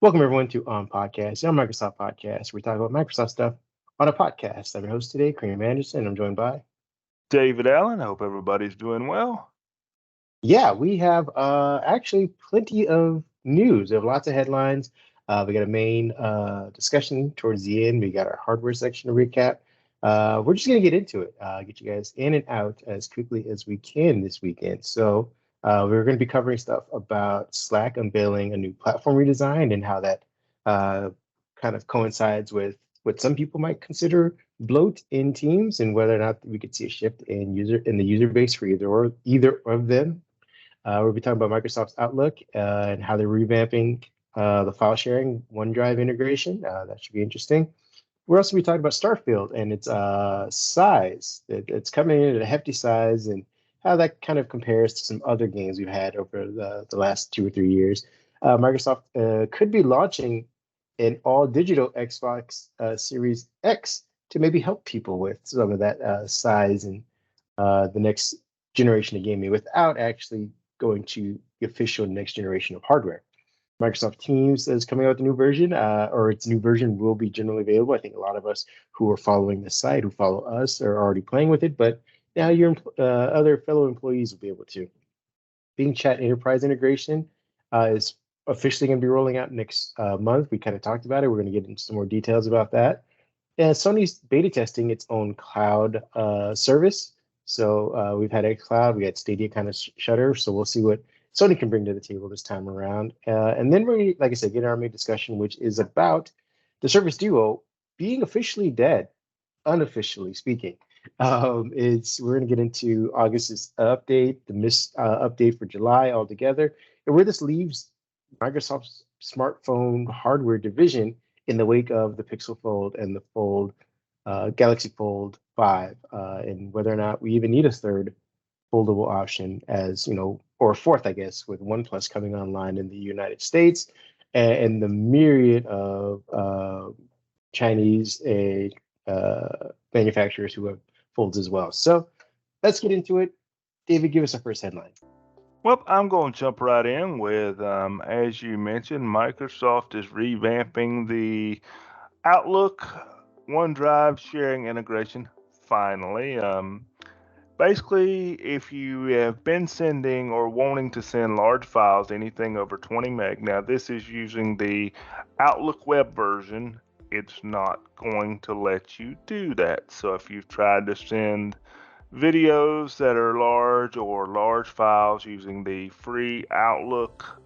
Welcome everyone to On Podcast, our Microsoft podcast. We talk about Microsoft stuff on a podcast. I'm your host today, Kareem Anderson. I'm joined by David Allen. I hope everybody's doing well. Yeah, we have actually plenty of news. We have lots of headlines. We got a main discussion towards the end. We got our hardware section to recap. We're just gonna get into it. Get you guys in and out as quickly as we can this weekend. So we're going to be covering stuff about Slack unveiling a new platform redesign and how that kind of coincides with what some people might consider bloat in Teams, and whether or not we could see a shift in the user base for either of them. We'll be talking about Microsoft's Outlook and how they're revamping the file sharing OneDrive integration. That should be interesting. We're also be talking about Starfield and its size. It's coming in at a hefty size, and how that kind of compares to some other games we've had over the last 2 or 3 years. Microsoft could be launching an all-digital Xbox Series X to maybe help people with some of that size and the next generation of gaming without actually going to the official next generation of hardware. Microsoft Teams is coming out with a new version, or its new version will be generally available. I think a lot of us who are following the site, who follow us, are already playing with it, but now your other fellow employees will be able to. Bing Chat Enterprise integration is officially going to be rolling out next month. We kind of talked about it. We're going to get into some more details about that. And Sony's beta testing its own cloud service. So we've had xCloud, we had Stadia kind of shutter. So we'll see what Sony can bring to the table this time around. And then we, like I said, get our main discussion, which is about the Surface Duo being officially dead, unofficially speaking. We're going to get into August's update, the missed update for July altogether, and where this leaves Microsoft's smartphone hardware division in the wake of the Pixel Fold and the Fold Galaxy Fold 5, and whether or not we even need a third foldable option, as you know, or a fourth, I guess, with OnePlus coming online in the United States, and the myriad of Chinese manufacturers who have folds as well. So let's get into it. David, give us our first headline. Well, I'm going to jump right in with, as you mentioned, Microsoft is revamping the Outlook OneDrive sharing integration finally. Basically, if you have been sending or wanting to send large files, anything over 20 meg, now this is using the Outlook web version, it's not going to let you do that. So if you've tried to send videos that are large or large files using the free Outlook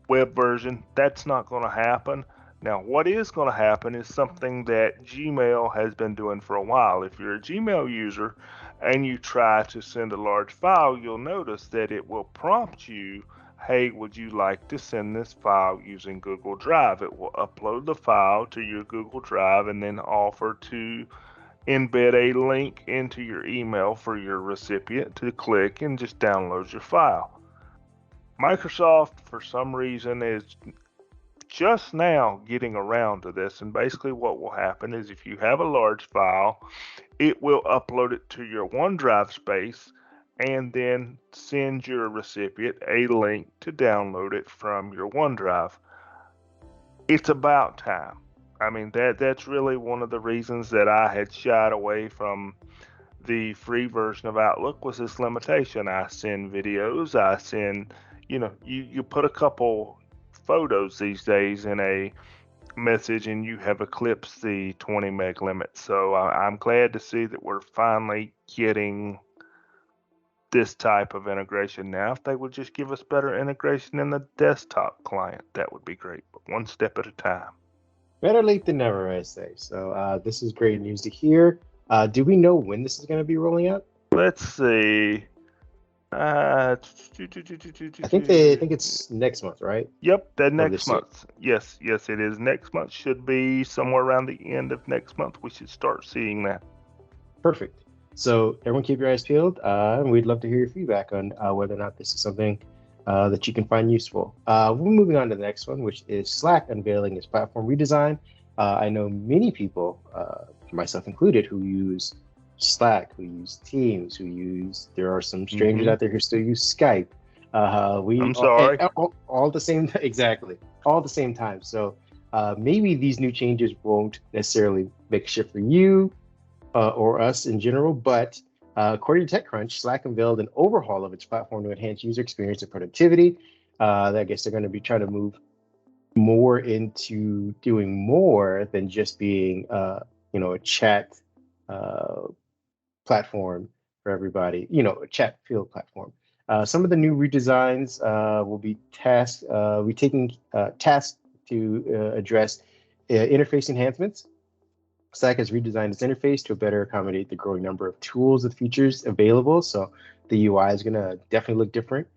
web version, that's not going to happen. Now, what is going to happen is something that Gmail has been doing for a while. If you're a Gmail user and you try to send a large file, you'll notice that it will prompt you, hey, would you like to send this file using Google Drive? It will upload the file to your Google Drive and then offer to embed a link into your email for your recipient to click and just download your file. Microsoft, for some reason, is just now getting around to this, and basically what will happen is if you have a large file, it will upload it to your OneDrive space and then send your recipient a link to download it from your OneDrive. It's about time. I mean, that's really one of the reasons that I had shied away from the free version of Outlook, was this limitation. I send videos, I send, you put a couple photos these days in a message and you have eclipsed the 20 meg limit. So I'm glad to see that we're finally getting this type of integration now. If they would just give us better integration in the desktop client, that would be great, but one step at a time. Better late than never, I say. So this is great news to hear. Do we know when this is going to be rolling out? Let's see. I think it's next month, right? Yep, that next month. Yes, it is. Next month should be somewhere around the end of next month. We should start seeing that. Perfect. So everyone keep your eyes peeled, and we'd love to hear your feedback on whether or not this is something that you can find useful. We're moving on to the next one, which is Slack unveiling its platform redesign. I know many people, myself included, who use Slack, who use Teams, there are some strangers out there who still use Skype. We I'm sorry. all the same exactly all the same time. So maybe these new changes won't necessarily make a shift for you or us in general, but according to TechCrunch, Slack unveiled an overhaul of its platform to enhance user experience and productivity. I guess they're going to be trying to move more into doing more than just being, a chat uh, platform for everybody, a chat field platform. Some of the new redesigns will be we taking tasks to address interface enhancements. Slack has redesigned its interface to better accommodate the growing number of tools and features available. So the UI is going to definitely look different.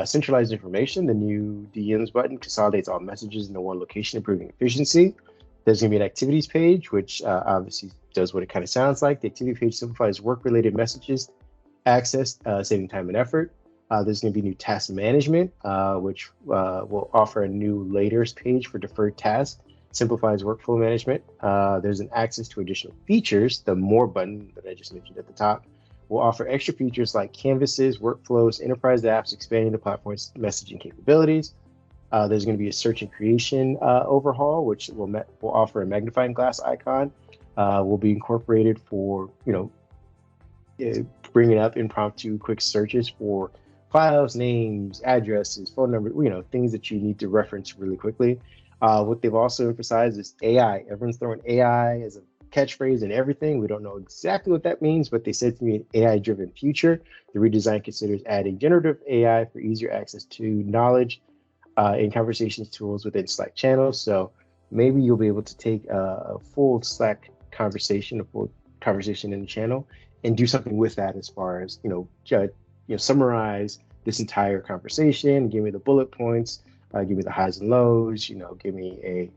Centralized information, the new DMs button consolidates all messages into one location, improving efficiency. There's going to be an activities page, which obviously does what it kind of sounds like. The activity page simplifies work-related messages access, saving time and effort. There's going to be new task management, which will offer a new laters page for deferred tasks, simplifies workflow management. There's an access to additional features. The more button that I just mentioned at the top will offer extra features like canvases, workflows, enterprise apps, expanding the platform's messaging capabilities. There's going to be a search and creation overhaul, which will offer a magnifying glass icon. Will be incorporated for bringing up impromptu quick searches for files, names, addresses, phone numbers, things that you need to reference really quickly. What they've also emphasized is AI. Everyone's throwing AI as a catchphrase and everything. We don't know exactly what that means, but they said to me an AI-driven future. The redesign considers adding generative AI for easier access to knowledge in conversations tools within Slack channels. So maybe you'll be able to take a full Slack conversation, a full conversation in the channel, and do something with that as far as summarize this entire conversation, give me the bullet points, give me the highs and lows, give me a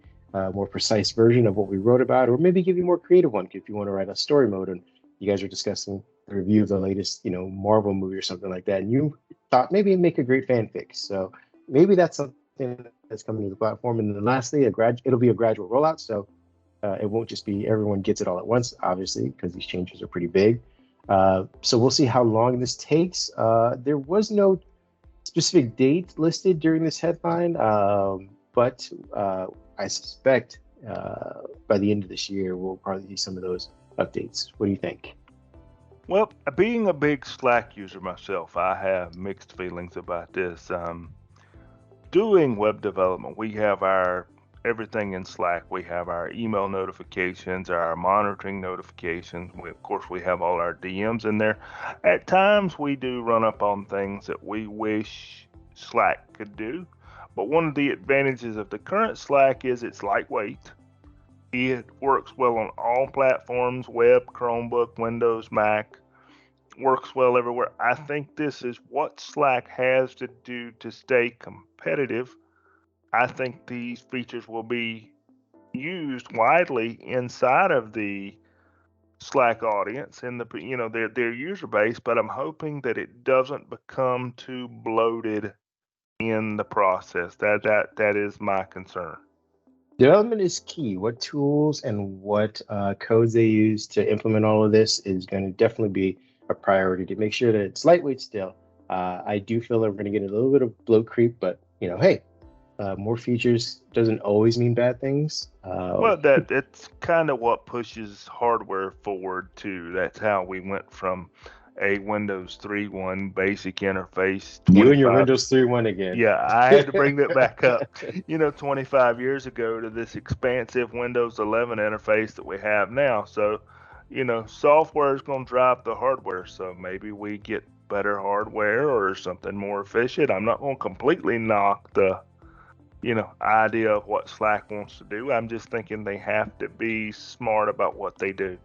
more precise version of what we wrote about, or maybe give you a more creative one if you want to write a story mode and you guys are discussing the review of the latest Marvel movie or something like that, and you thought maybe it'd make a great fanfic. So maybe that's something that's coming to the platform. And then lastly, it'll be a gradual rollout, so it won't just be everyone gets it all at once, obviously, because these changes are pretty big. So we'll see how long this takes. There was no specific date listed during this headline, but I suspect by the end of this year, we'll probably see some of those updates. What do you think? Well, being a big Slack user myself, I have mixed feelings about this. Doing web development, we have our everything in Slack. We have our email notifications, our monitoring notifications. Of course, we have all our DMs in there. At times, we do run up on things that we wish Slack could do. But one of the advantages of the current Slack is it's lightweight. It works well on all platforms, web, Chromebook, Windows, Mac. Works well everywhere. I think this is what Slack has to do to stay competitive. I think these features will be used widely inside of the Slack audience and their user base, but I'm hoping that it doesn't become too bloated in the process. That is my concern. Development is key. What tools and what codes they use to implement all of this is going to definitely be a priority to make sure that it's lightweight still. I do feel that we're going to get a little bit of bloat creep, but hey, more features doesn't always mean bad things. Well, that's kind of what pushes hardware forward too. That's how we went from a Windows 3.1 basic interface. You and your Windows 3.1 again. Yeah, I had to bring that back up. 25 years ago to this expansive Windows 11 interface that we have now. So, software is going to drive the hardware. So maybe we get better hardware or something more efficient. I'm not going to completely knock the idea of what Slack wants to do. I'm just thinking they have to be smart about what they do.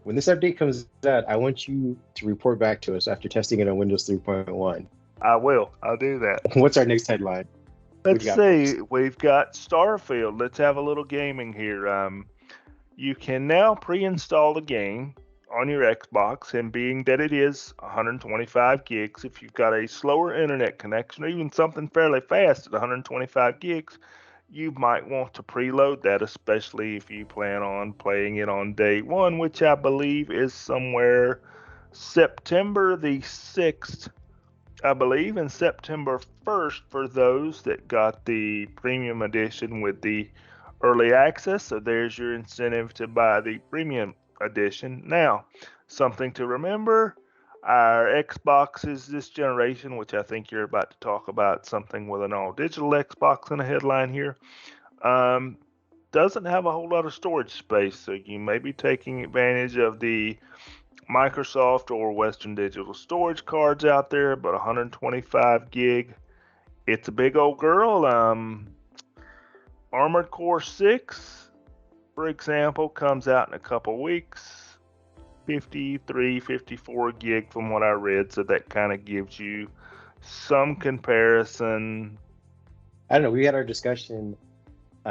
When this update comes out, I want you to report back to us after testing it on Windows 3.1. I will. I'll do that. What's our next headline? Let's see. We've got Starfield. Let's have a little gaming here. You can now pre-install the game on your Xbox, and being that it is 125 gigs, if you've got a slower internet connection or even something fairly fast at 125 gigs, you might want to preload that, especially if you plan on playing it on day one, which I believe is somewhere September the 6th I believe in September 1st for those that got the premium edition with the early access. So there's your incentive to buy the premium edition. Now, something to remember, our Xboxes this generation, which I think you're about to talk about, something with an all digital Xbox in a headline here, um, doesn't have a whole lot of storage space. So you may be taking advantage of the Microsoft or Western Digital storage cards out there, but 125 gig. It's a big old girl. Armored Core 6, for example, comes out in a couple weeks. 53, 54 gig from what I read, so that kind of gives you some comparison. I don't know. We had our discussion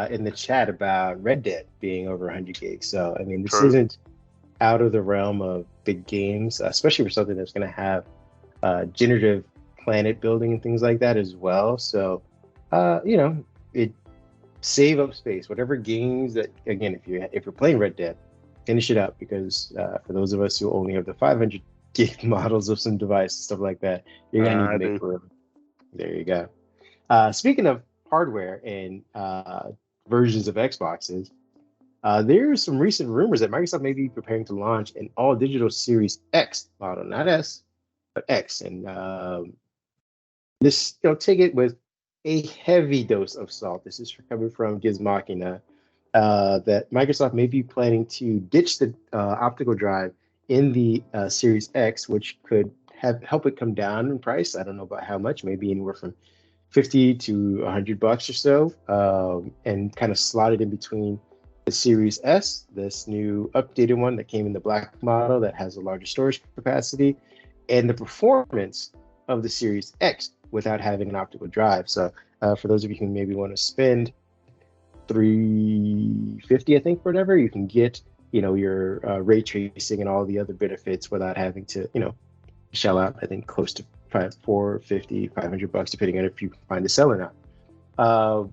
in the chat about Red Dead being over 100 gigs. So, I mean, this True. isn't out of the realm of big games, especially for something that's going to have generative planet building and things like that as well. So, it save up space. Whatever games that, again, if you're playing Red Dead, finish it up because for those of us who only have the 500 gig models of some device stuff like that, you're gonna need to I make do. room. There you go. Speaking of hardware and versions of Xboxes, there's some recent rumors that Microsoft may be preparing to launch an all-digital Series X model, not S, but X. And this, take it with a heavy dose of salt. This is coming from Gizmockina, that Microsoft may be planning to ditch the optical drive in the Series X, which could help it come down in price. I don't know about how much, maybe anywhere from 50 to $100 or so, and kind of slot it in between the Series S, this new updated one that came in the black model that has a larger storage capacity, and the performance of the Series X without having an optical drive. So for those of you who maybe want to spend $350, I think, for whatever, you can get, your ray tracing and all the other benefits without having to, shell out, I think, close to $450, $500, depending on if you can find a sell or not.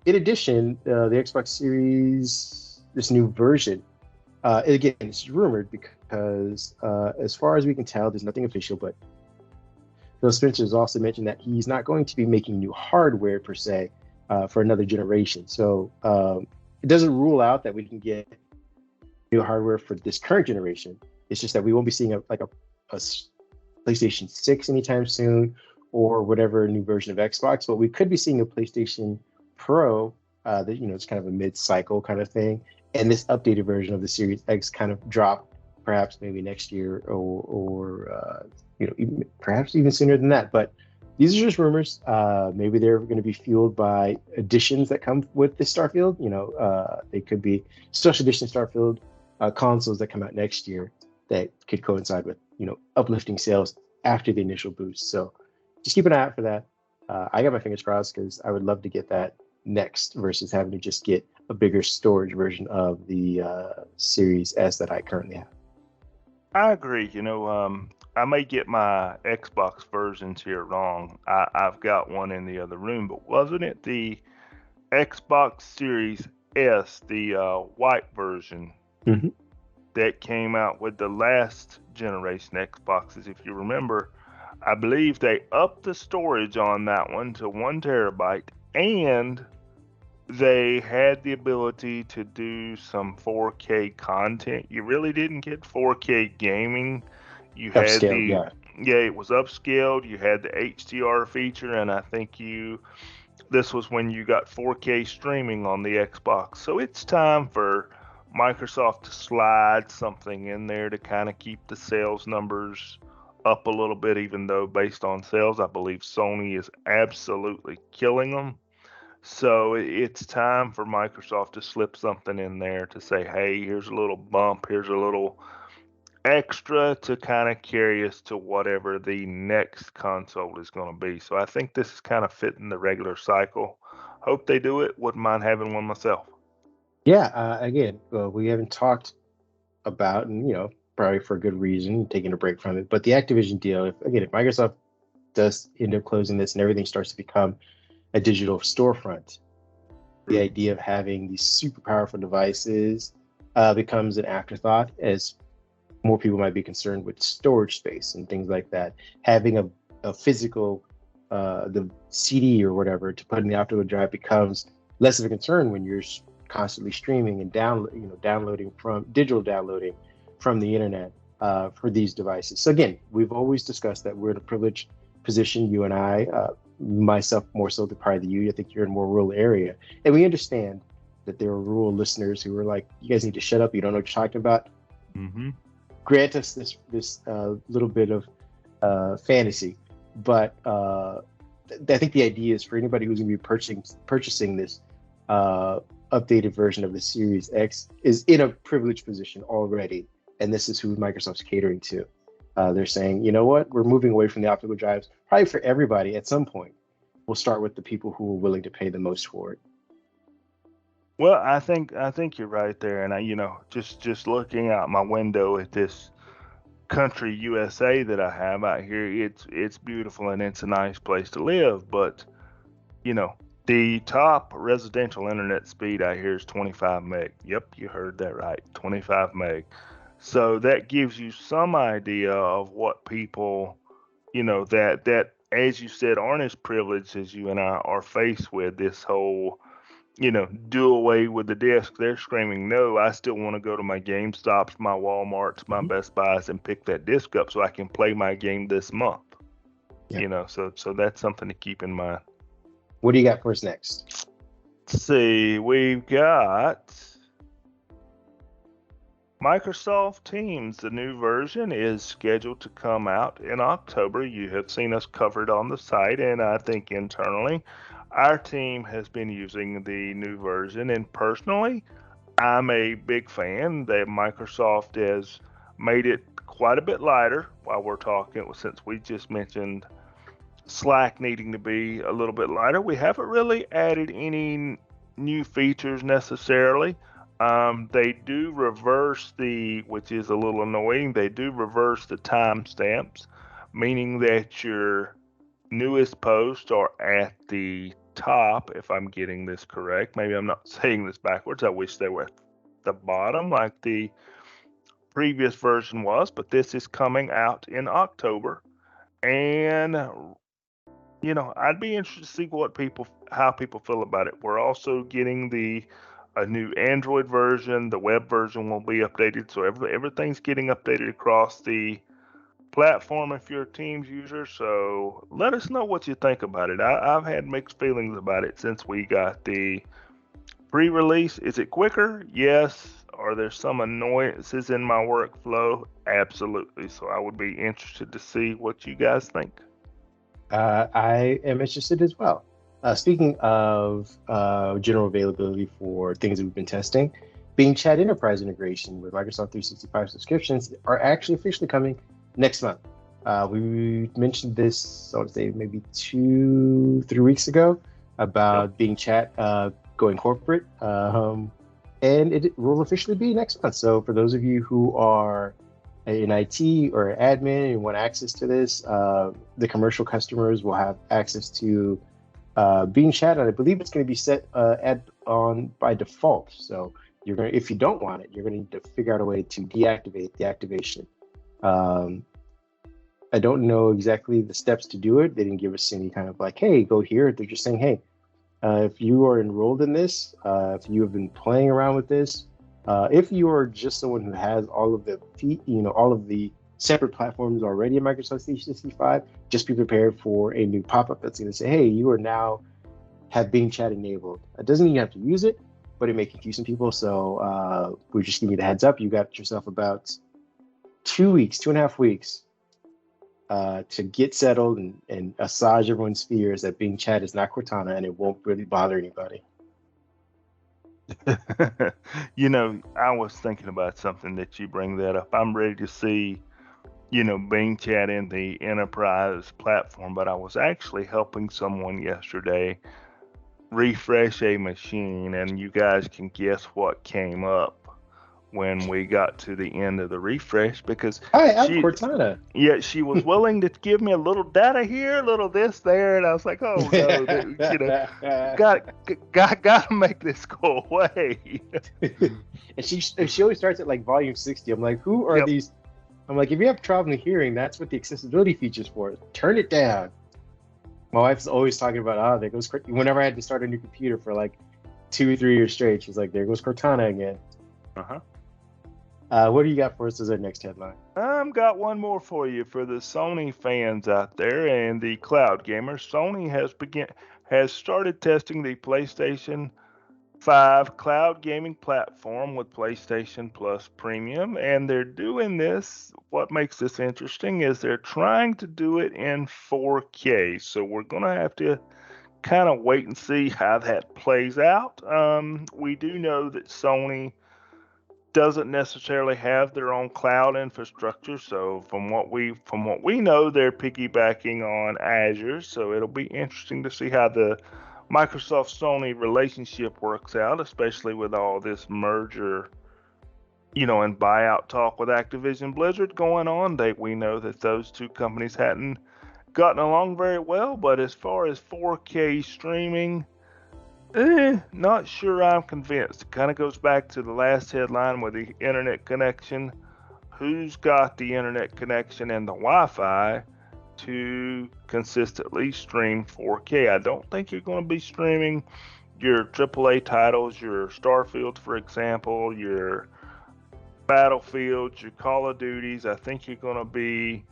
In addition, the Xbox Series, this new version, again, it's rumored because as far as we can tell, there's nothing official, but Phil Spencer has also mentioned that he's not going to be making new hardware per se for another generation. So it doesn't rule out that we can get new hardware for this current generation. It's just that we won't be seeing a PlayStation 6 anytime soon or whatever new version of Xbox, but we could be seeing a PlayStation Pro that, it's kind of a mid-cycle kind of thing. And this updated version of the Series X kind of drop perhaps maybe next year or perhaps even sooner than that. But these are just rumors. Maybe they're going to be fueled by additions that come with the Starfield. They could be special edition Starfield consoles that come out next year that could coincide with, uplifting sales after the initial boost. So just keep an eye out for that. I got my fingers crossed because I would love to get that next versus having to just get a bigger storage version of the Series S that I currently have. I agree. I may get my Xbox versions here wrong. I've got one in the other room, but wasn't it the Xbox Series S, the white version, Mm-hmm. that came out with the last generation Xboxes? If you remember, I believe they upped the storage on that one to 1 terabyte, and they had the ability to do some 4K content. You really didn't get 4K gaming. You had Upscale, yeah. it was upscaled. You had the HDR feature, and I think this was when you got 4K streaming on the Xbox. So it's time for Microsoft to slide something in there to kind of keep the sales numbers up a little bit, even though based on sales, I believe Sony is absolutely killing them. So it's time for Microsoft to slip something in there to say, hey, here's a little bump, here's a little extra to kind of carry us to whatever the next console is going to be. So I think this is kind of fitting the regular cycle. Hope they do it. Wouldn't mind having one myself. Yeah, again, we haven't talked about, and probably for a good reason, taking a break from it. But the Activision deal, if Microsoft does end up closing this and everything starts to become a digital storefront, the idea of having these super powerful devices becomes an afterthought as more people might be concerned with storage space and things like that. Having a physical, the CD or whatever to put in the optical drive becomes less of a concern when you're constantly streaming and downloading from the internet for these devices. So again, we've always discussed that we're in a privileged position, you and I, myself more so than probably you. I think you're in a more rural area, and we understand that there are rural listeners who are like, you guys need to shut up, you don't know what you're talking about. Mm-hmm. Grant us this little bit of fantasy, but I think the idea is for anybody who's going to be purchasing this updated version of the Series X is in a privileged position already, and this is who Microsoft's catering to. They're saying, you know what, we're moving away from the optical drives, probably for everybody at some point. We'll start with the people who are willing to pay the most for it. Well, I think you're right there, and just looking out my window at this country USA that I have out here, it's beautiful and it's a nice place to live. But the top residential internet speed out here is 25 meg. Yep, you heard that right, 25 meg. So that gives you some idea of what people, that as you said, aren't as privileged as you and I are faced with this whole do away with the disc. They're screaming, no, I still want to go to my GameStops, my Walmarts, my Best Buys, and pick that disc up so I can play my game this month. Yeah. So that's something to keep in mind. What do you got for us next? Let's see, we've got Microsoft Teams. The new version is scheduled to come out in October. You have seen us covered on the site, and I think internally, our team has been using the new version, and personally, I'm a big fan that Microsoft has made it quite a bit lighter while we're talking, since we just mentioned Slack needing to be a little bit lighter. We haven't really added any new features necessarily. They do reverse which is a little annoying, they do reverse the timestamps, meaning that your newest posts are at the top, if I'm getting this correct. Maybe I'm not saying this backwards. I wish they were at the bottom like the previous version was, but this is coming out in October. And I'd be interested to see how people feel about it. We're also getting a new Android version. The web version will be updated, so everything's getting updated across the platform if you're a Teams user. So let us know what you think about it. I've had mixed feelings about it since we got the pre-release. Is it quicker? Yes. Are there some annoyances in my workflow? Absolutely. So I would be interested to see what you guys think. I am interested as well. Speaking of general availability for things that we've been testing, Bing Chat Enterprise integration with Microsoft 365 subscriptions are actually officially coming next month. We mentioned this, I would say maybe 2-3 weeks ago about Bing Chat going corporate, and it will officially be next month. So for those of you who are in IT or admin and want access to this, the commercial customers will have access to Bing Chat, and I believe it's going to be set on by default. So if you don't want it, you're going to need to figure out a way to deactivate the activation. I don't know exactly the steps to do it. They didn't give us any kind of like, hey, go here. They're just saying, hey, if you are enrolled in this, if you have been playing around with this, if you are just someone who has all of the separate platforms already in Microsoft 365, just be prepared for a new pop-up that's going to say, hey, you are now have Bing Chat enabled. It doesn't mean you have to use it, but it may confuse some people. So we're just giving you the heads up. You got yourself about 2.5 weeks to get settled and assuage everyone's fears that Bing Chat is not Cortana and it won't really bother anybody. I was thinking about something that you bring that up. I'm ready to see, Bing Chat in the enterprise platform, but I was actually helping someone yesterday refresh a machine, and you guys can guess what came up when we got to the end of the refresh, because hi, I'm Cortana. Yeah, she was willing to give me a little data here, a little this there, and I was like, oh no, got to make this go away. And she always starts at like volume 60. I'm like, who are these I'm like, if you have trouble hearing, that's what the accessibility feature's for. Turn it down. My wife's always talking about, there goes whenever I had to start a new computer for like 2 or 3 years straight, she's like, there goes Cortana again. Uh-huh. What do you got for us as our next headline? Got one more for you for the Sony fans out there and the cloud gamers. Sony has started testing the PlayStation 5 cloud gaming platform with PlayStation Plus Premium, and they're doing this. What makes this interesting is they're trying to do it in 4K. So we're going to have to kind of wait and see how that plays out. We do know that Sony doesn't necessarily have their own cloud infrastructure. So from what we know, they're piggybacking on Azure. So it'll be interesting to see how the Microsoft Sony relationship works out, especially with all this merger, and buyout talk with Activision Blizzard going on. We know that those two companies hadn't gotten along very well, but as far as 4K streaming, not sure I'm convinced. It kind of goes back to the last headline with the internet connection. Who's got the internet connection and the Wi-Fi to consistently stream 4K? I don't think you're going to be streaming your AAA titles, your Starfield, for example, your Battlefields, your Call of Duties. I think you're going to be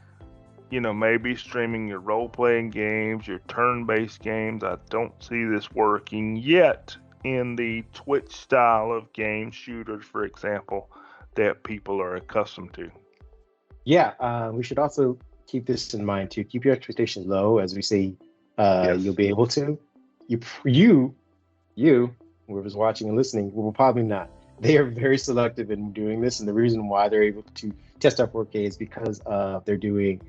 maybe streaming your role-playing games, your turn-based games. I don't see this working yet in the Twitch style of game shooters, for example, that people are accustomed to. Yeah, we should also keep this in mind too. Keep your expectations low, as we say. Yes. You'll be able to. You, whoever's watching and listening, will probably not. They are very selective in doing this, and the reason why they're able to test out 4K is because they're doing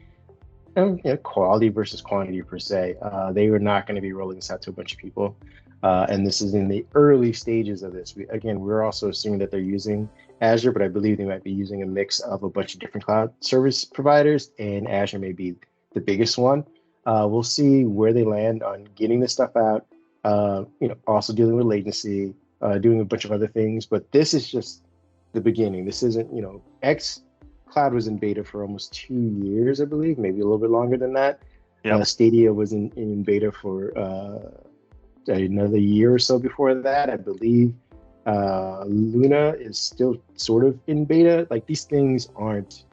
quality versus quantity per se. They were not going to be rolling this out to a bunch of people, and this is in the early stages of this. We're also assuming that they're using Azure, but I believe they might be using a mix of a bunch of different cloud service providers, and Azure may be the biggest one. We'll see where they land on getting this stuff out. Also dealing with latency, doing a bunch of other things, but this is just the beginning. This isn't, X Cloud was in beta for almost 2 years, I believe, maybe a little bit longer than that. Yep. Stadia was in beta for another year or so before that, I believe. Luna is still sort of in beta. Like, these things aren't,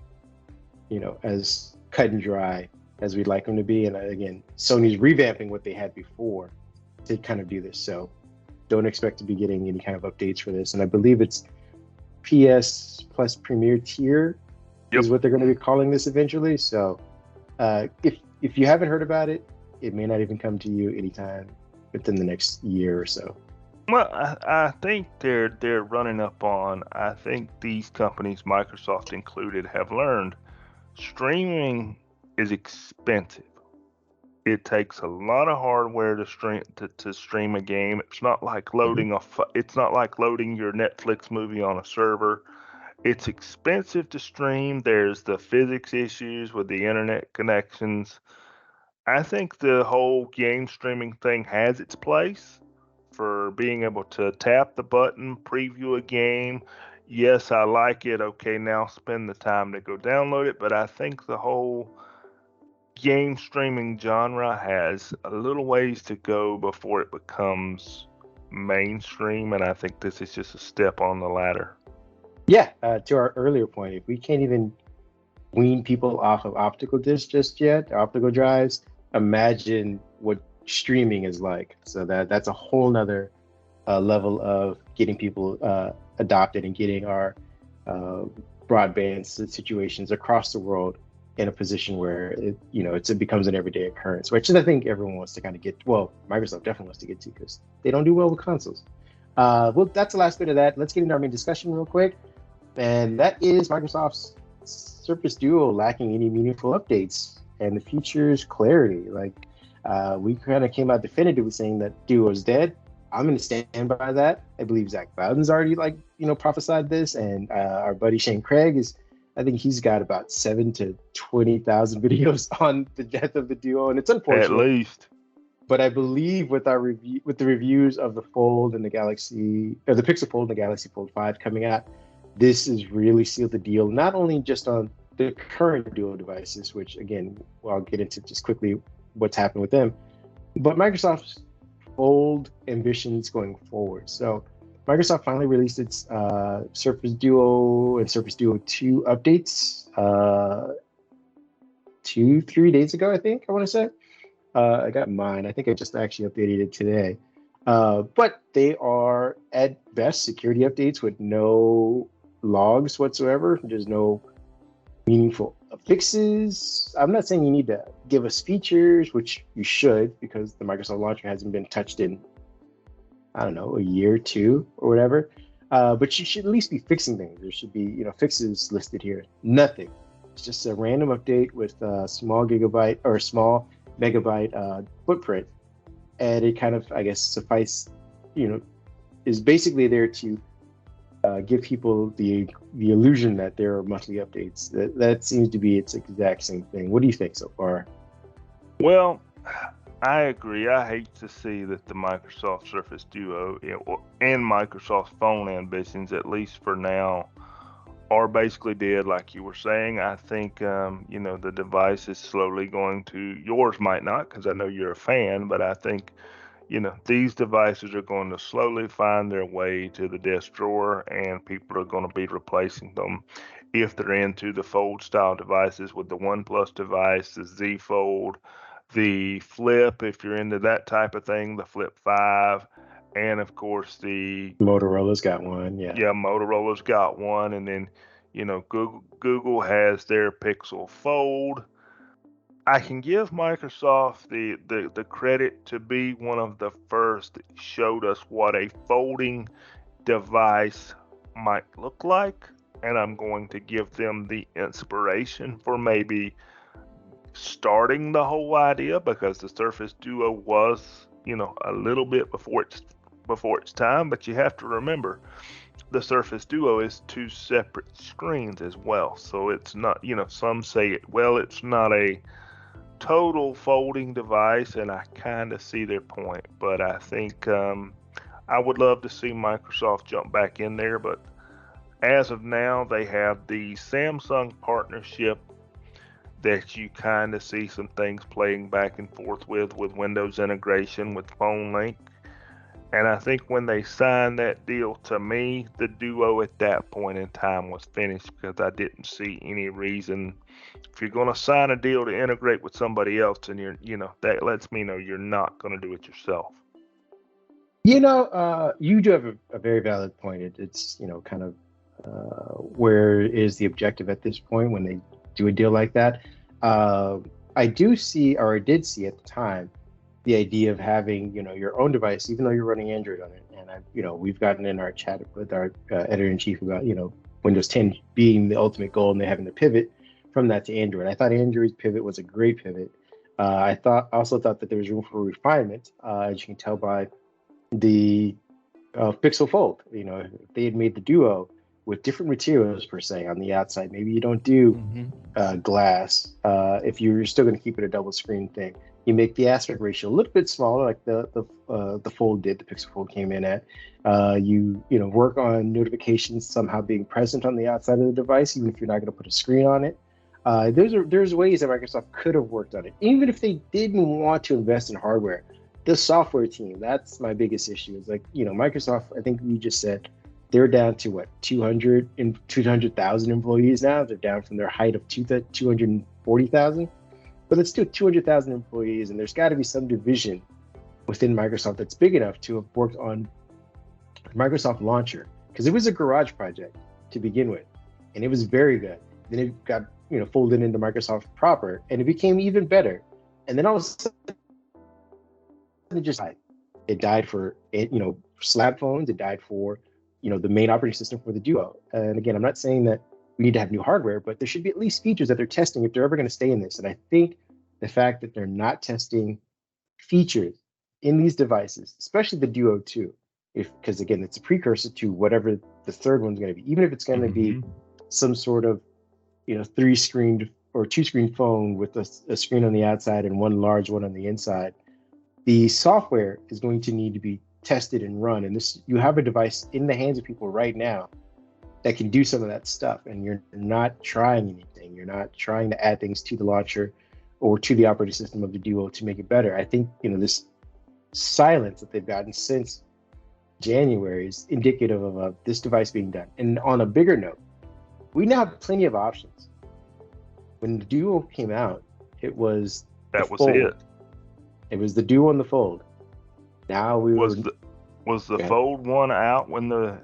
as cut and dry as we'd like them to be. And again, Sony's revamping what they had before to kind of do this. So don't expect to be getting any kind of updates for this. And I believe it's PS Plus Premier tier. Yep. Is what they're going to be calling this eventually. So if you haven't heard about it, it may not even come to you anytime within the next year or so. Well, I think they're running up on, I think these companies, Microsoft included, have learned streaming is expensive. It takes a lot of hardware to stream a game. It's not like loading it's not like loading your Netflix movie on a server. It's expensive to stream. There's the physics issues with the internet connections. I think the whole game streaming thing has its place for being able to tap the button, preview a game. Yes, I like it. Okay, now spend the time to go download it. But I think the whole game streaming genre has a little ways to go before it becomes mainstream. And I think this is just a step on the ladder. Yeah, to our earlier point, if we can't even wean people off of optical discs just yet, optical drives, imagine what streaming is like. So that's a whole nother level of getting people adopted and getting our broadband situations across the world in a position where it becomes an everyday occurrence, which I think everyone wants to kind of get. Well, Microsoft definitely wants to get to because they don't do well with consoles. Well, that's the last bit of that. Let's get into our main discussion real quick. And that is Microsoft's Surface Duo lacking any meaningful updates and the features clarity. Like, we kind of came out definitively saying that Duo is dead. I'm going to stand by that. I believe Zach Bowden's already prophesied this, and our buddy Shane Craig I think he's got about 7,000 to 20,000 videos on the death of the Duo, and it's unfortunate. At least. But I believe with the reviews of the Fold and the Pixel Fold and the Galaxy Fold 5 coming out, this has really sealed the deal, not only just on the current Duo devices, which again, well, I'll get into just quickly what's happened with them. But Microsoft's bold ambitions going forward. So Microsoft finally released its Surface Duo and Surface Duo 2 updates 2-3 days ago, I think, I want to say. I got mine. I think I just actually updated it today. But they are, at best, security updates with no logs whatsoever. There's no meaningful fixes. I'm not saying you need to give us features, which you should, because the Microsoft launcher hasn't been touched in, I don't know, a year or two or whatever. But you should at least be fixing things. There should be, fixes listed here. Nothing. It's just a random update with a small gigabyte or small megabyte footprint, and it kind of, I guess, is basically there to give people the illusion that there are monthly updates. That seems to be its exact same thing. What do you think so far? Well, I agree. I hate to see that the Microsoft Surface Duo and Microsoft's phone ambitions, at least for now, are basically dead, like you were saying. I think, the device is slowly going to, yours might not, because I know you're a fan, but I think, these devices are going to slowly find their way to the desk drawer, and people are going to be replacing them if they're into the fold style devices with the OnePlus device, the Z Fold, the Flip, if you're into that type of thing, the Flip 5, and of course the Motorola's got one, yeah. Yeah, Motorola's got one, and then Google has their Pixel Fold. I can give Microsoft the credit to be one of the first that showed us what a folding device might look like, and I'm going to give them the inspiration for maybe starting the whole idea, because the Surface Duo was, a little bit before its time. But you have to remember, the Surface Duo is 2 separate screens as well. So it's not, some say it's not a total folding device, and I kind of see their point. But I think I would love to see Microsoft jump back in there. But as of now, they have the Samsung partnership that you kind of see some things playing back and forth with Windows integration with Phone Link. And I think when they signed that deal, to me, the Duo at that point in time was finished, because I didn't see any reason. If you're going to sign a deal to integrate with somebody else, and that lets me know you're not going to do it yourself. You do have a very valid point. It's kind of where is the objective at this point when they do a deal like that? I did see at the time, the idea of having your own device, even though you're running Android on it. And we've gotten in our chat with our editor-in-chief about Windows 10 being the ultimate goal, and they having to pivot from that to Android. I thought Android's pivot was a great pivot. I also thought that there was room for refinement, as you can tell by the Pixel Fold. If they had made the Duo with different materials per se on the outside, maybe you don't do glass. If you're still going to keep it a double screen thing, you make the aspect ratio a little bit smaller, like the Fold did. The Pixel Fold came in at. You work on notifications somehow being present on the outside of the device, even if you're not going to put a screen on it. There's ways that Microsoft could have worked on it, even if they didn't want to invest in hardware. The software team, that's my biggest issue. Is like, Microsoft, I think you just said, they're down to what, 200,000 employees now. They're down from their height of 240,000, but it's still 200,000 employees, and there's got to be some division within Microsoft that's big enough to have worked on Microsoft Launcher, because it was a garage project to begin with, and it was very good. Then it got folded into Microsoft proper, and it became even better. And then all of a sudden, it just died. It died for slab phones. It died for the main operating system for the Duo. And again, I'm not saying that we need to have new hardware, but there should be at least features that they're testing if they're ever going to stay in this. And I think the fact that they're not testing features in these devices, especially the Duo 2, because again, it's a precursor to whatever the third one's going to be, even if it's going to be some sort of 3-screened or 2-screen phone with a screen on the outside and one large one on the inside. The software is going to need to be tested and run, and you have a device in the hands of people right now that can do some of that stuff, and you're not trying anything. anything. You're not trying to add things to the launcher or to the operating system of the Duo to make it better. I think, this silence that they've gotten since January is indicative of this device being done. And on a bigger note, we now have plenty of options. When the Duo came out, it was that was Fold. it. It was the Duo and the Fold. Now was the Fold one out when the?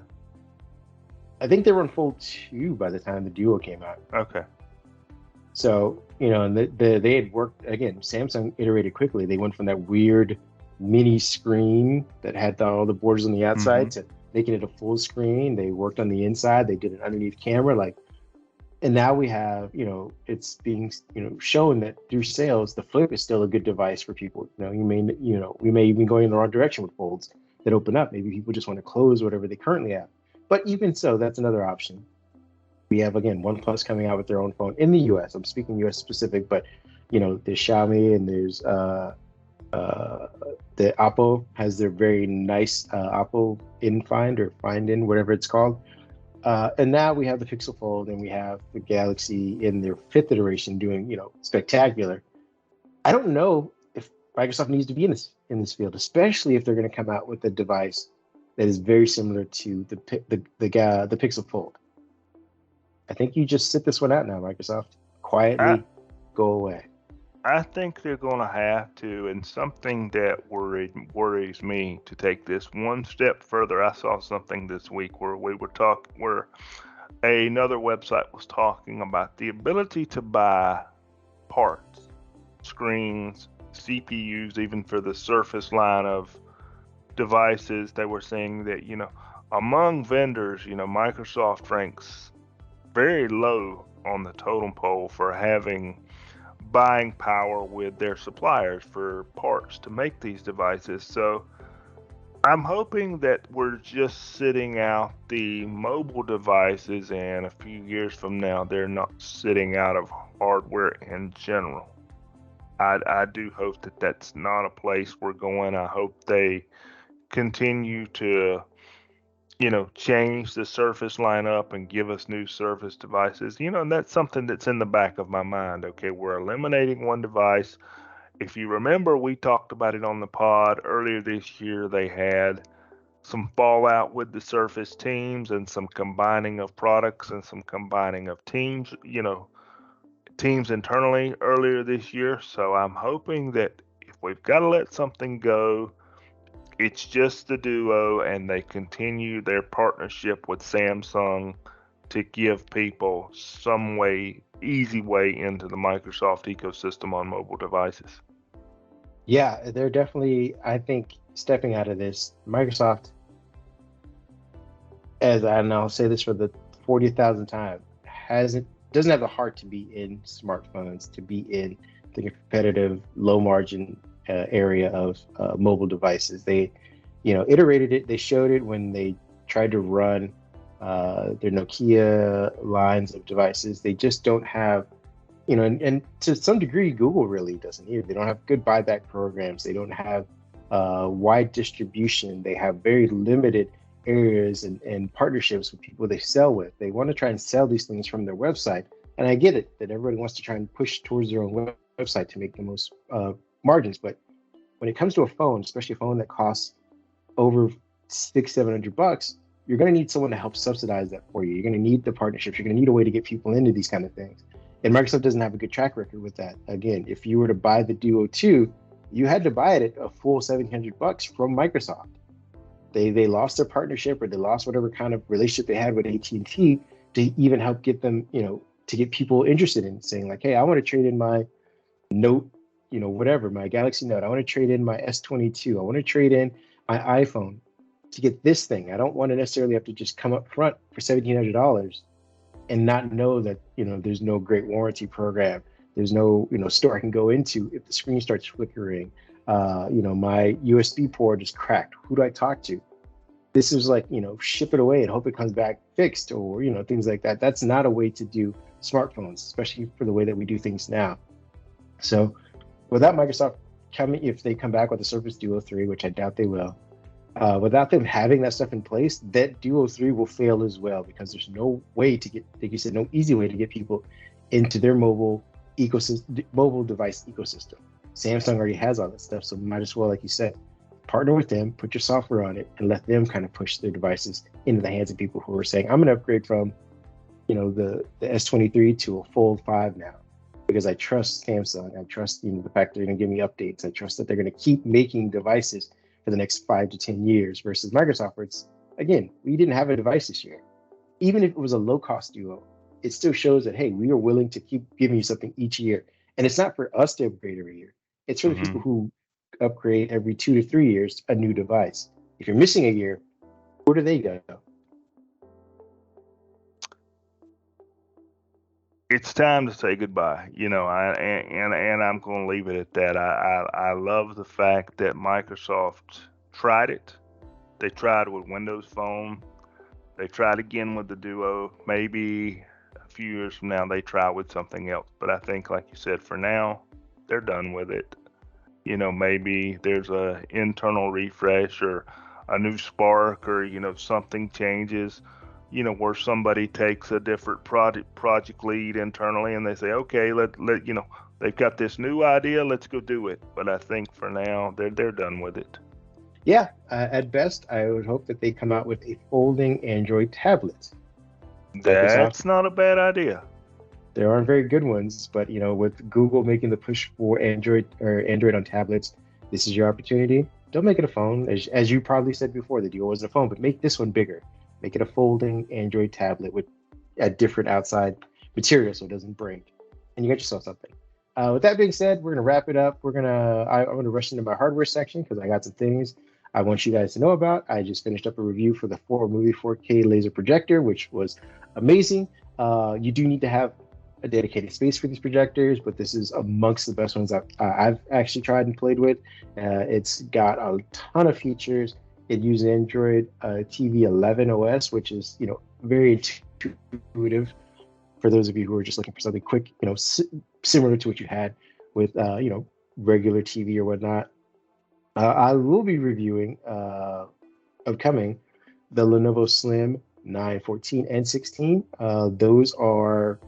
I think they were on Fold 2 by the time the Duo came out. Okay. So, and they had worked, again, Samsung iterated quickly. They went from that weird mini screen that had all the borders on the outside to making it a full screen. They worked on the inside. They did an underneath camera, and now we have, it's being, shown that through sales, the Flip is still a good device for people. We may even going in the wrong direction with folds that open up. Maybe people just want to close whatever they currently have. But even so, that's another option. We have, again, OnePlus coming out with their own phone in the US. I'm speaking US specific, but, there's Xiaomi and there's the Oppo has their very nice Oppo Find or Find In, whatever it's called. And now we have the Pixel Fold and we have the Galaxy in their 5th iteration doing, spectacular. I don't know if Microsoft needs to be in this field, especially if they're going to come out with a device that is very similar to the Pixel Fold. I think you just sit this one out now, Microsoft. Quietly go away. I think they're going to have to, and something that worries me to take this one step further. I saw something this week where another website was talking about the ability to buy parts, screens, CPUs, even for the Surface line of devices. They were saying that, among vendors, Microsoft ranks very low on the totem pole for having buying power with their suppliers for parts to make these devices. So I'm hoping that we're just sitting out the mobile devices, and a few years from now they're not sitting out of hardware in general. I do hope that that's not a place we're going. I hope they continue to change the Surface lineup and give us new Surface devices. And that's something that's in the back of my mind. Okay, we're eliminating one device. If you remember, we talked about it on the pod earlier this year. They had some fallout with the Surface teams and some combining of products and some combining of teams, teams internally earlier this year. So I'm hoping that if we've got to let something go, it's just the Duo, and they continue their partnership with Samsung to give people some easy way into the Microsoft ecosystem on mobile devices. Yeah, they're definitely, I think, stepping out of this. Microsoft, and I'll say this for the 40,000th time, doesn't have the heart to be in smartphones, to be in the competitive, low margin area of mobile devices. They, iterated it. They showed it when they tried to run their Nokia lines of devices. They just don't have, and to some degree, Google really doesn't either. They don't have good buyback programs. They don't have wide distribution. They have very limited areas and partnerships with people they sell with. They want to try and sell these things from their website. And I get it that everybody wants to try and push towards their own website to make the most margins, but when it comes to a phone, especially a phone that costs over $600-700, you're going to need someone to help subsidize that for you. You're going to need the partnerships. You're going to need a way to get people into these kind of things. And Microsoft doesn't have a good track record with that. Again, if you were to buy the Duo 2, you had to buy it at a full $700 from Microsoft. They lost their partnership, or they lost whatever kind of relationship they had with AT&T to even help get them, to get people interested in saying like, hey, I want to trade in my Note, whatever, my Galaxy Note. I want to trade in my S22. I want to trade in my iPhone to get this thing. I don't want to necessarily have to just come up front for $1,700 and not know that, there's no great warranty program. There's no, store I can go into if the screen starts flickering. My USB port is cracked. Who do I talk to? This is like, ship it away and hope it comes back fixed, or, things like that. That's not a way to do smartphones, especially for the way that we do things now. So without Microsoft coming, if they come back with the Surface Duo 3, which I doubt they will, without them having that stuff in place, that Duo 3 will fail as well, because there's no way to get, like you said, no easy way to get people into their mobile ecosystem, mobile device ecosystem. Samsung already has all that stuff, so might as well, like you said, partner with them, put your software on it, and let them kind of push their devices into the hands of people who are saying, "I'm going to upgrade from, the S23 to a Fold 5 now, because I trust Samsung. I trust the fact they're going to give me updates. I trust that they're going to keep making devices for the next 5 to 10 years." Versus Microsoft, where it's again, we didn't have a device this year. Even if it was a low cost duo, it still shows that hey, we are willing to keep giving you something each year, and it's not for us to upgrade every year. It's for the Mm-hmm. people who upgrade every 2 to 3 years a new device. If you're missing a year, where do they go? It's time to say goodbye. And I'm going to leave it at that. I love the fact that Microsoft tried it. They tried with Windows Phone. They tried again with the Duo. Maybe a few years from now they try with something else. But I think, like you said, for now they're done with it. Maybe there's a internal refresh or a new spark, or something changes, where somebody takes a different project lead internally and they say, okay, let they've got this new idea, let's go do it. But I think for now they're done with it. Yeah, at best, I would hope that they come out with a folding Android tablet. Microsoft, That's not a bad idea. there aren't very good ones, but with Google making the push for Android on tablets, this is your opportunity. Don't make it a phone, as you probably said before. The Duo wasn't a phone, but make this one bigger. Make it a folding Android tablet with a different outside material so it doesn't break, and you got yourself something. With that being said, we're gonna wrap it up. I'm gonna rush into my hardware section because I got some things I want you guys to know about. I just finished up a review for the 4 movie 4K laser projector, which was amazing. You do need to have a dedicated space for these projectors, but this is amongst the best ones I've actually tried and played with. It's got a ton of features. It uses Android TV 11 OS, which is very intuitive for those of you who are just looking for something quick, similar to what you had with regular TV or whatnot. I will be reviewing upcoming the Lenovo Slim 9, 14, and 16. Those are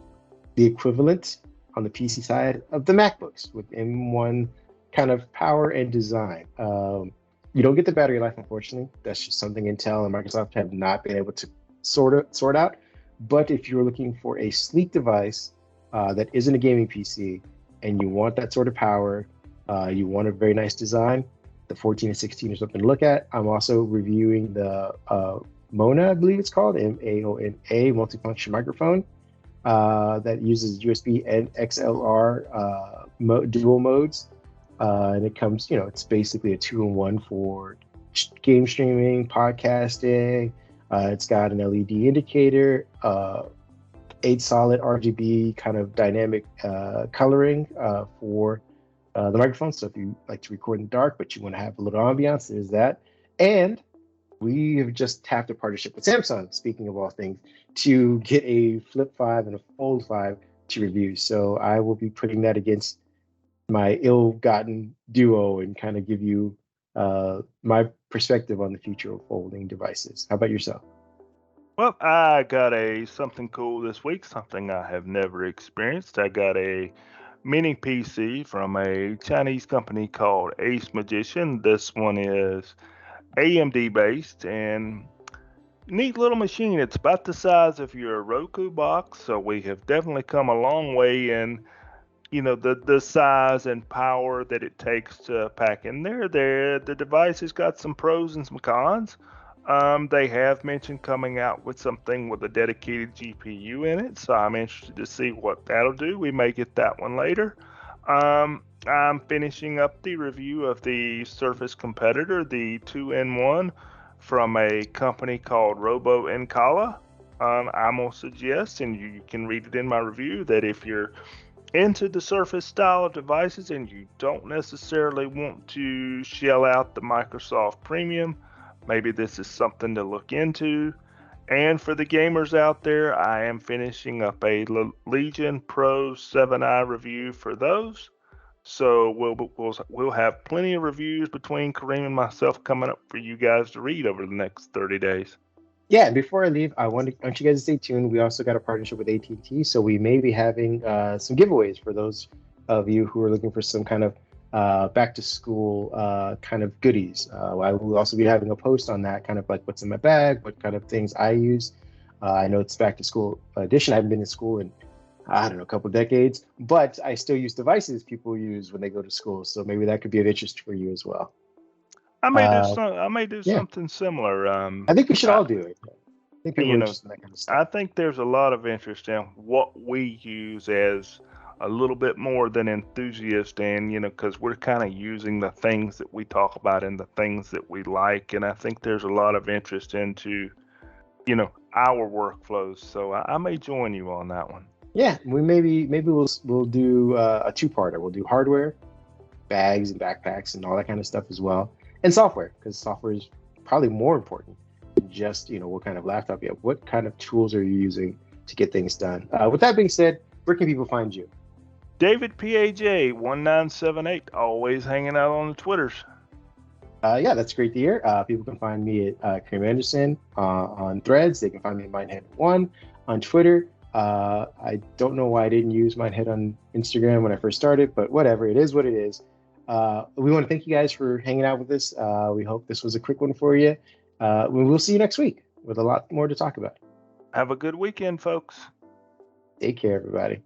the equivalent on the PC side of the MacBooks with M1 kind of power and design. You don't get the battery life, unfortunately. That's just something Intel and Microsoft have not been able to sort out. But if you're looking for a sleek device that isn't a gaming PC and you want that sort of power, you want a very nice design, the 14 and 16 is something to look at. I'm also reviewing the Mona, I believe it's called, MAONA multifunction microphone that uses USB and XLR dual modes. And it comes, it's basically a 2-in-1 for game streaming, podcasting. It's got an LED indicator, 8 solid RGB kind of dynamic coloring for the microphone. So if you like to record in the dark, but you want to have a little ambiance, there's that. And we have just tapped a partnership with Samsung, speaking of all things, to get a Flip 5 and a Fold 5 to review. So I will be putting that against my ill-gotten Duo and kind of give you my perspective on the future of folding devices. How about yourself? Well, I got something cool this week, something I have never experienced. I got a mini PC from a Chinese company called Ace Magician. This one is AMD based and neat little machine. It's about the size of your Roku box, so we have definitely come a long way in the size and power that it takes to pack in there. The device has got some pros and some cons. They have mentioned coming out with something with a dedicated GPU in it, so I'm interested to see what that'll do. We may get that one later. I'm finishing up the review of the Surface competitor, the 2-in-1 from a company called Robo Encala. I'm going to suggest, and you can read it in my review, that if you're into the Surface style of devices and you don't necessarily want to shell out the Microsoft Premium, maybe this is something to look into. And for the gamers out there, I am finishing up a Legion Pro 7i review for those. So we'll have plenty of reviews between Kareem and myself coming up for you guys to read over the next 30 days. Yeah, and before I leave, I want you guys to stay tuned. We also got a partnership with AT&T, so we may be having some giveaways for those of you who are looking for some kind of back to school kind of goodies. I will also be having a post on that, kind of like what's in my bag, what kind of things I use. I know it's back to school edition. I haven't been in school in, I don't know, a couple of decades, but I still use devices people use when they go to school. So maybe that could be of interest for you as well. I may do Yeah, something similar. I think we should all do it. I think people You are know, interested in that kind of stuff. I think there's a lot of interest in what we use as a little bit more than enthusiast, and because we're kind of using the things that we talk about and the things that we like, and I think there's a lot of interest into our workflows. So I may join you on that one. Yeah, we maybe we'll do a two-parter. We'll do hardware, bags and backpacks and all that kind of stuff as well, and software, because software is probably more important than just what kind of laptop you have. What kind of tools are you using to get things done? With that being said, where can people find you? David PAJ 1978, always hanging out on the Twitters. Yeah, that's great to hear. People can find me at Kareem Anderson on Threads. They can find me at Mindhead1 on Twitter. I don't know why I didn't use Mindhead on Instagram when I first started, but whatever. It is what it is. We want to thank you guys for hanging out with us. We hope this was a quick one for you. We'll see you next week with a lot more to talk about. Have a good weekend, folks. Take care, everybody.